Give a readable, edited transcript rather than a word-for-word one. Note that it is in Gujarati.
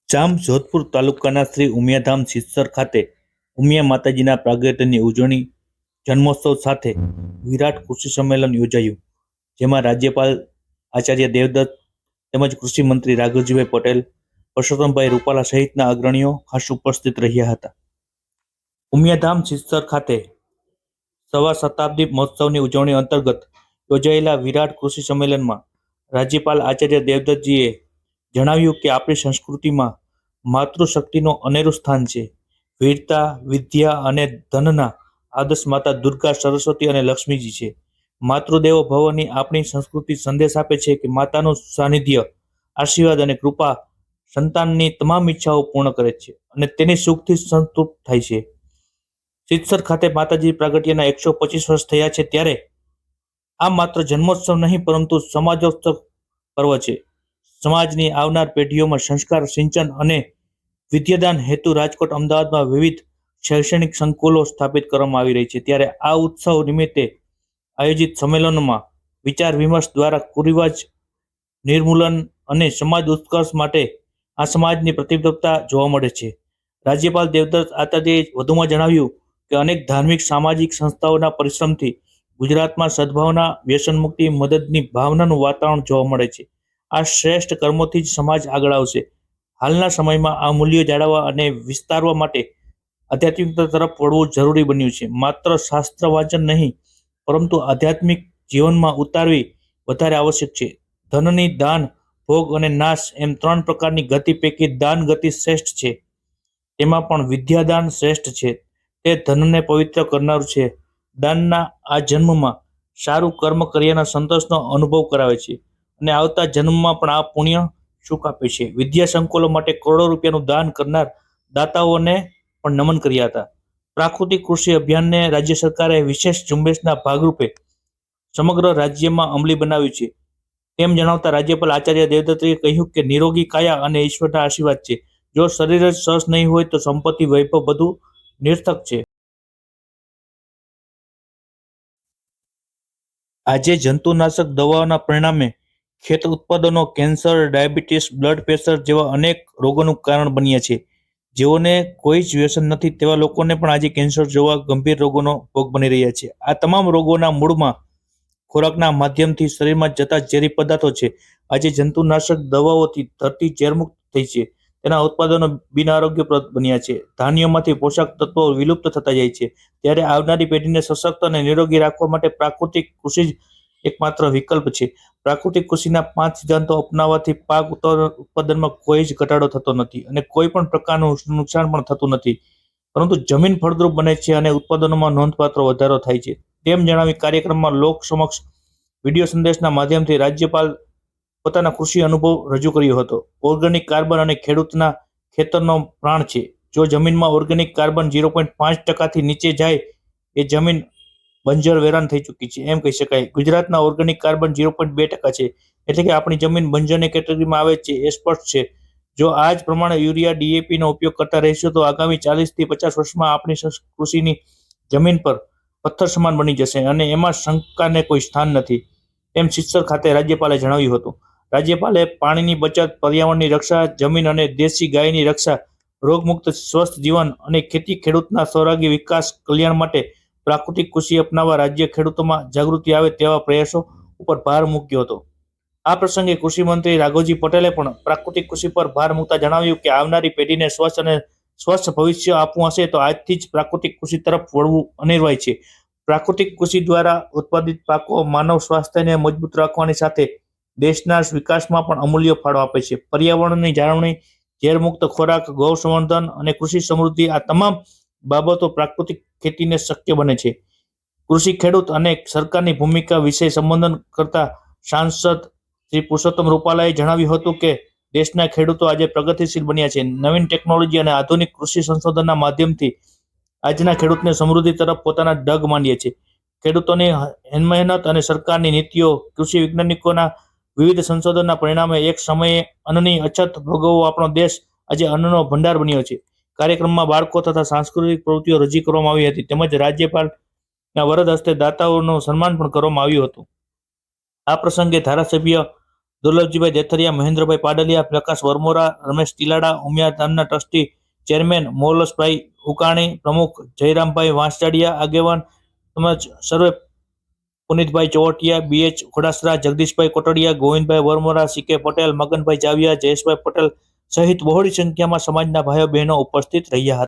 જામ જોધપુર તાલુકાના શ્રી ઉમિયાધામ સિત્સર ખાતે ઉમિયા માતાજીના પ્રાગટ્યની ઉજવણી જન્મોત્સવ સાથે વિરાટ કૃષિ સંમેલન યોજાયું, જેમાં રાજ્યપાલ આચાર્ય દેવદત્ત તેમજ કૃષિ મંત્રી રાઘવજીભાઈ પટેલ, પરસોત્તમભાઈ રૂપાલા સહિતના અગ્રણીઓ ખાસ ઉપસ્થિત રહ્યા હતા. ઉમિયાધામ સિત્સર ખાતે સવા શતાબ્દી મહોત્સવની ઉજવણી અંતર્ગત યોજાયેલા વિરાટ કૃષિ સંમેલનમાં રાજ્યપાલ આચાર્ય દેવદત્તજીએ જણાવ્યું કે આપણી સંસ્કૃતિમાં માતૃશક્તિનું અનેરું સ્થાન છે. વીરતા, વિદ્યા અને ધનના આદર્શ માતા દુર્ગા, સરસ્વતી અને લક્ષ્મીજી છે. માતૃદેવો ભવની આપણી સંસ્કૃતિ સંદેશ આપે છે કે માતાનું સાનિધ્ય, આશીર્વાદ અને કૃપા સંતાનની તમામ ઈચ્છાઓ પૂર્ણ કરે છે અને તેની સુખથી સંતૃપ્ત થાય છે. સિત્સર ખાતે માતાજી પ્રાગટ્યના 125 વર્ષ થયા છે, ત્યારે આ માત્ર જન્મોત્સવ નહીં પરંતુ સમાજોત્સવ પર્વ છે. સમાજની આવનાર પેઢીઓમાં સંસ્કાર સિંચન અને વિદ્યાદાન હેતુ રાજકોટ, અમદાવાદમાં વિવિધ શૈક્ષણિક સંકુલો સ્થાપિત કરવામાં આવી રહી છે. ત્યારે આ ઉત્સવ નિમિત્તે આયોજિત સંમેલનોમાં વિચાર વિમર્શ દ્વારા કુરિવાજ નિર્મૂલન અને સમાજ ઉત્કર્ષ માટે આ સમાજની પ્રતિબદ્ધતા જોવા મળે છે. રાજ્યપાલ દેવદત્ત આચાર્યએ વધુમાં જણાવ્યું કે અનેક ધાર્મિક સામાજિક સંસ્થાઓના પરિશ્રમથી ગુજરાતમાં સદભાવના, વ્યસન મુક્તિ, મદદની ભાવનાનું વાતાવરણ જોવા મળે છે. આ શ્રેષ્ઠ કર્મોથી જ સમાજ આગળ આવશે. હાલના સમયમાં આ મૂલ્યો જાળવવા અને વિસ્તારવા માટે આધ્યાત્મિકતા તરફ વળવું જરૂરી બન્યું છે. માત્ર શાસ્ત્ર વાંચન નહીં પરંતુ આધ્યાત્મિક જીવનમાં ઉતારવી વધારે આવશ્યક છે. ધનની દાન, ભોગ અને નાશ એમ 3 પ્રકારની ગતિ પૈકી દાન ગતિ શ્રેષ્ઠ છે. તેમાં પણ વિદ્યાદાન શ્રેષ્ઠ છે. તે ધનને પવિત્ર કરનારું છે. દાનના આ જન્મમાં સારું કર્મ કર્યાના સંતોષનો અનુભવ કરાવે છે અને આવતા જન્મમાં પણ આ પુણ્ય સુખ આપે છે. વિદ્યા સંકુલો માટે કરોડો રૂપિયાનું દાન કરનાર દાતાઓને પણ નમન કર્યા હતા. પ્રાકૃતિક કૃષિ અભિયાનને રાજ્ય સરકારે વિશેષ ઝુંબેશના ભાગરૂપે સમગ્ર રાજ્યમાં અમલી બનાવ્યું છે. તેમ જણાવતા રાજ્યપાલ આચાર્ય દેવદત્તએ કહ્યું કે નિરોગી કાયા અને ઈશ્વરના આશીર્વાદ છે. જો શરીર જ સ્વસ્થ નહીં હોય તો સંપત્તિ, વૈભવ બધું નિરર્થક છે. આજે જંતુનાશક દવાઓના પરિણામે ખેત ઉત્પાદનો કેન્સર, ડાયાબિટીસ, બ્લડ પ્રેશર જેવા અનેક રોગોનું કારણ બન્યા છે. જેઓને કોઈ જ વ્યસન નથી તેવા લોકોને પણ આજે કેન્સર જેવા ગંભીર રોગોનો ભોગ બની રહ્યા છે. આ તમામ રોગોના મૂળમાં ખોરાકના માધ્યમથી શરીરમાં જતા ઝેરી પદાર્થો છે. આજે જંતુનાશક દવાઓથી ધરતી ઝેરમુક્ત થઈ છે. તેના ઉત્પાદનો બિનઆરોગ્યપ્રદ બન્યા છે. ધાન્યોમાંથી પોષક તત્વો વિલુપ્ત થતા જાય છે. ત્યારે આવનારી પેઢીને સશક્ત અને નિરોગી રાખવા માટે પ્રાકૃતિક કૃષિ જ એકમાત્ર વિકલ્પ છે. પ્રાકૃતિક કૃષિના 5 સિદ્ધાંતો અપનાવવાથી પાક ઉત્પાદનમાં કોઈ જ ઘટાડો થતો નથી અને કોઈ પણ પ્રકારનું નુકસાન પણ થતું નથી, પરંતુ જમીન ફળદ્રુપ બને છે અને ઉત્પાદનોમાં નોંધપાત્ર વધારો થાય છે. તેમ જણાવી કાર્યક્રમમાં લોક સમક્ષ વિડીયો સંદેશના માધ્યમથી રાજ્યપાલ પોતાના કૃષિ અનુભવ રજૂ કર્યો હતો. ઓર્ગેનિક કાર્બન અને ખેડૂતના ખેતરનો પ્રાણ છે. જો જમીનમાં ઓર્ગેનિક કાર્બન 0.5% નીચે જાય એ જમીન બંજર વેરાન થઈ ચૂકી છે એમ કહી શકાય. ગુજરાતના ઓર્ગેનિક કાર્બન 0.2% છે, એટલે કે આપણી જમીન બંજરની કેટેગરીમાં આવે છે એ સ્પષ્ટ છે. જો આ જ પ્રમાણે યુરિયા, ડીએપીનો ઉપયોગ કરતા રહીશું તો આગામી 40 થી 50 વર્ષમાં આપણી કૃષિની જમીન પર પથ્થર સમાન બની જશે અને એમાં શંકાને કોઈ સ્થાન નથી, એમ સિત્સર ખાતે રાજ્યપાલે જણાવ્યું હતું. રાજ્યપાલે પાણીની બચત, પર્યાવરણની રક્ષા, જમીન અને દેશી ગાયની રક્ષા, રોગમુક્ત સ્વસ્થ જીવન અને ખેતી ખેડૂતના સૌરાગી વિકાસ કલ્યાણ માટે પ્રાકૃતિક કૃષિ અપનાવવા રાજ્ય ખેડૂતોમાં જાગૃતિ આવે તેવા પ્રયાસો ઉપર ભાર મૂક્યો હતો. આ પ્રસંગે કૃષિ મંત્રી રાઘવજી પટેલે પણ પ્રાકૃતિક કૃષિ પર ભાર મૂકતા જણાવ્યું કે આવનારી પેઢીને સ્વચ્છ અને સ્વચ્છ ભવિષ્ય આપવું હશે તો આજથી જ પ્રાકૃતિક કૃષિ તરફ વળવું અનિવાર્ય છે. પ્રાકૃતિક કૃષિ દ્વારા ઉત્પાદિત પાકો માનવ સ્વાસ્થ્યને મજબૂત રાખવાની સાથે દેશના વિકાસમાં પણ અમૂલ્ય ફાળો આપે છે. પર્યાવરણની જાળવણી, ઝેરમુક્ત ખોરાક, ગૌ સંવર્ધન અને કૃષિ સમૃદ્ધિ આ તમામ બાબતો પ્રાકૃતિક ખેતીને શક્ય બને છે. કૃષિ ખેડૂત અને સરકારની ભૂમિકા વિશે સંબોધન કરતા સાંસદ શ્રી પરસોત્તમ રૂપાલાએ જણાવ્યું હતું કે દેશના ખેડૂતો આજે પ્રગતિશીલ બન્યા છે. નવીન ટેકનોલોજી અને આધુનિક કૃષિ સંશોધનના માધ્યમથી આજના ખેડૂતને સમૃદ્ધિ તરફ પોતાના ડગ માંડ્યા છે. ખેડૂતોની મહેનત અને સરકારની નીતિઓ, કૃષિ વૈજ્ઞાનિકોના વિવિધ સંશોધનના પરિણામે એક સમયે અન્નની અછત ભોગવવો આપણો દેશ આજે અન્નનો ભંડાર બન્યો છે. કાર્યક્રમમાં બાળકો તથા સાંસ્કૃતિક પ્રવૃત્તિઓ રજૂ કરવામાં આવી હતી, તેમજ રાજ્યપાલના વરદ હસ્તે દાતાઓનું સન્માન પણ કરવામાં આવ્યું હતું. આ પ્રસંગે ધારાસભ્ય દુર્લભજીભાઈ દેથરિયા, મહેન્દ્રભાઈ પાડલિયા, પ્રકાશ વરમોરા, રમેશ તિલાડા, ઉમિયા ધામના ટ્રસ્ટી ચેરમેન મોલસભાઈ ઉકાણી, પ્રમુખ જયરામભાઈ વાંસજાડિયા, આગેવાન તેમજ સર્વે પુનિતભાઈ ચોવટિયા, BH ખોડાસરા, જગદીશભાઈ કોટડિયા, ગોવિંદભાઈ વરમોરા, CK પટેલ, મગનભાઈ જાવિયા, જયેશભાઈ પટેલ સહિત બહોળી સંખ્યામાં સમાજના ભાઈઓ બહેનો ઉપસ્થિત રહ્યા હતા.